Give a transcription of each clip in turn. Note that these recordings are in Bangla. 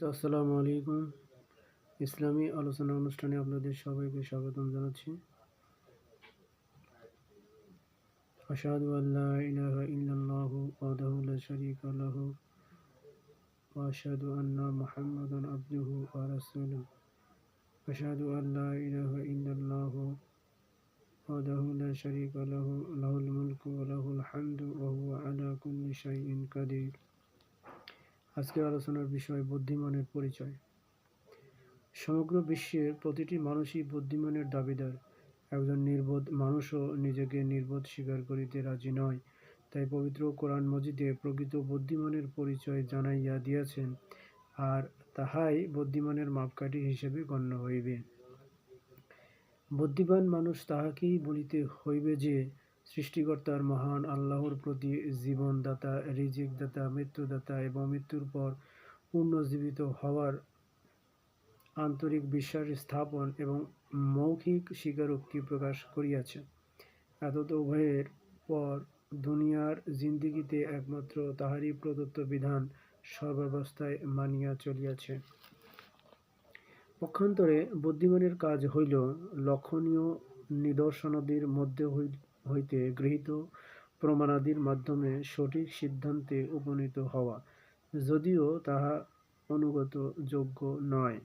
আসসালামু আলাইকুম। ইসলামী আলোচনা অনুষ্ঠানে আপনাদের সবাইকে স্বাগতম জানাচ্ছি। আশহাদু আল্লা ইলাহা ইল্লাল্লাহু ওয়াহদাহু লা শারীকা লাহু ওয়া আশহাদু আন্না মুহাম্মাদান আবদুহু ওয়া রাসূলুহু। আশহাদু আল্লা ইলাহা ইল্লাল্লাহু ওয়াহদাহু লা শারীকা লাহু লাহুল মুলকু ওয়া লাহুল হামদু ওয়া হুয়া আলা কুল্লি শাইইন কাদির। আজকের আলোচনার বিষয় বুদ্ধিমানের পরিচয়। সমগ্র বিশ্বের প্রতিটি মানুষই বুদ্ধিমানের দাবিদার। একজন নির্বোধ মানুষও নিজেকে নির্বোধ স্বীকার করিতে রাজি নয়। তাই পবিত্র কোরআন মজিদে প্রকৃত বুদ্ধিমানের পরিচয় জানাইয়া দিয়াছেন, আর তাহাই বুদ্ধিমানের মাপকাঠি হিসেবে গণ্য হইবে। বুদ্ধিমান মানুষ তাহাকেই বলিতে হইবে যে সৃষ্টিকর্তার মহান আল্লাহর প্রতি জীবনদাতা, রিজিকদাতা, মৃত্যুদাতা এবং মৃত্যুর পর পুনর্জীবিত হওয়ার আন্তরিক বিশ্বাস স্থাপন এবং মৌখিক স্বীকারোক্তি প্রকাশ করিয়াছে। এতদ উভয়ের পর দুনিয়ার জিন্দিগিতে একমাত্র তাহারই প্রদত্ত বিধান সর্বাবস্থায় মানিয়া চলিয়াছে। পক্ষান্তরে বুদ্ধিমানের কাজ হইল লক্ষণীয় নিদর্শনাদির মধ্যে হইতে গৃহীত প্রমাণাদির মাধ্যমে সঠিক সিদ্ধান্তে উপনীত হওয়া, যদিও তাহা অনুগত যোগ্য নয়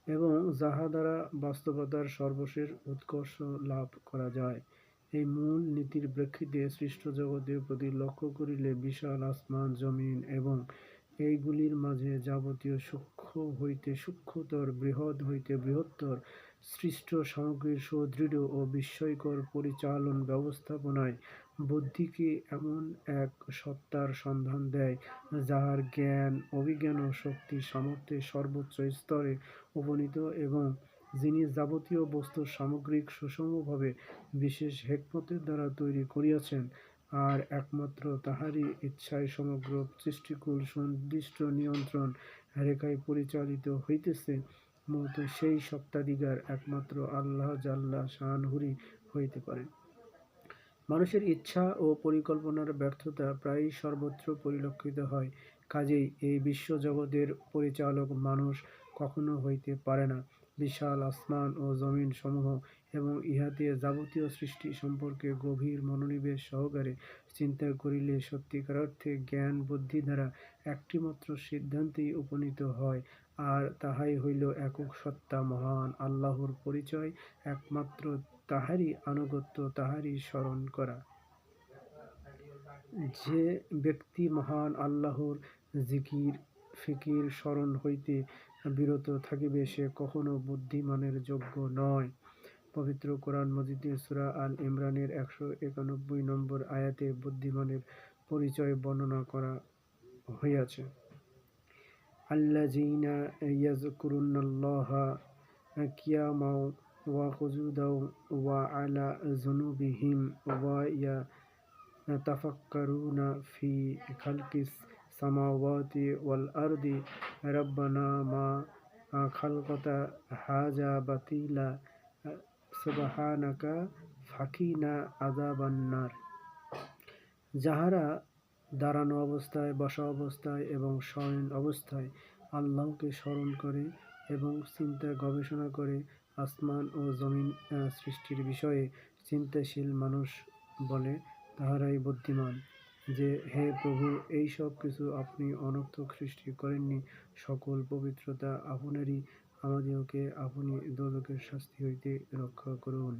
এবং যাহা দ্বারা বাস্তবতার সর্বশেষ উৎকর্ষ লাভ করা যায়। এই মূল নীতির প্রেক্ষিতে সৃষ্ট জগতের প্রতি লক্ষ্য করিলে বিশাল আসমান জমিন এবং এইগুলির মাঝে যাবতীয় সূক্ষ্ম হইতে সূক্ষ্মতর, বৃহৎ হইতে বৃহত্তর সৃষ্ট সামগ্রীর সুদৃঢ় ও বিস্ময়কর পরিচালন ব্যবস্থাপনায় বুদ্ধিকে এমন এক সত্তার সন্ধান দেয়, যাহার জ্ঞান, অভিজ্ঞান ও শক্তি সামর্থ্যের সর্বোচ্চ স্তরে উপনীত এবং যিনি যাবতীয় বস্তুর সামগ্রিক সুষমভাবে বিশেষ হেকমতের দ্বারা তৈরি করিয়াছেন, আর একমাত্র তাহারই ইচ্ছায় সমগ্র সৃষ্টিকুল সুনির্দিষ্ট নিয়ন্ত্রণ রেখায় পরিচালিত হইতেছে, মূলত সেই সত্তাধিকার একমাত্র আল্লাহ জাল্লা শাআনহুরই হইতে পারে। মানুষের ইচ্ছা ও পরিকল্পনার ব্যর্থতা প্রায়ই সর্বত্র পরিলক্ষিত হয়। কাজেই এই বিশ্বজগতের পরিচালক মানুষ কখনো হইতে পারে না। বিশাল আসমান ও জমিন সমূহ এবং ইহাতে যাবতীয় সৃষ্টি সম্পর্কে গভীর মনোনিবেশ সহকারে চিন্তা করিলে সত্যিকার অর্থে জ্ঞান বুদ্ধি দ্বারা একটিমাত্র সিদ্ধান্তেই উপনীত হয়, আর তাহাই হইল একক সত্তা মহান আল্লাহর পরিচয়, একমাত্র তাহারই আনুগত্য, তাহারই স্মরণ করা। যে ব্যক্তি মহান আল্লাহর জিকির ফিকির স্মরণ হইতে বিরত থাকিবে, সে কখনো বুদ্ধিমানের যোগ্য নয়। পবিত্র কোরআন মজিদে সূরা আল ইমরানের 191 নম্বর আয়াতে বুদ্ধিমানের পরিচয় বর্ণনা করা হইয়াছে। আল্লাযীনা ইয়াযকুরুনাল্লাহা কিয়ামান ওয়া কুযুদান ওয়া আলা জুনুবিহিম ওয়া ইয়াতাফাক্কারুনা ফি খালকিস সামাওয়াতি ওয়াল আরদি রাব্বানা মা খালাকতা হাযা বাতিলা সুবহানাকা ফাকিনা আযাবান নার। যাহারা দাঁড়ানো অবস্থায়, বসা অবস্থায় এবং শয়ন অবস্থায় আল্লাহকে স্মরণ করে এবং চিন্তা গবেষণা করে আসমান ও জমিন সৃষ্টির বিষয়ে চিন্তাশীল মানুষ বলে, তাহারাই বুদ্ধিমান। যে হে প্রভু, এই সব কিছু আপনি অনর্থক সৃষ্টি করেননি, সকল পবিত্রতা আপনারই, আমাদিগকে আপনি দোজখের শাস্তি হইতে রক্ষা করুন।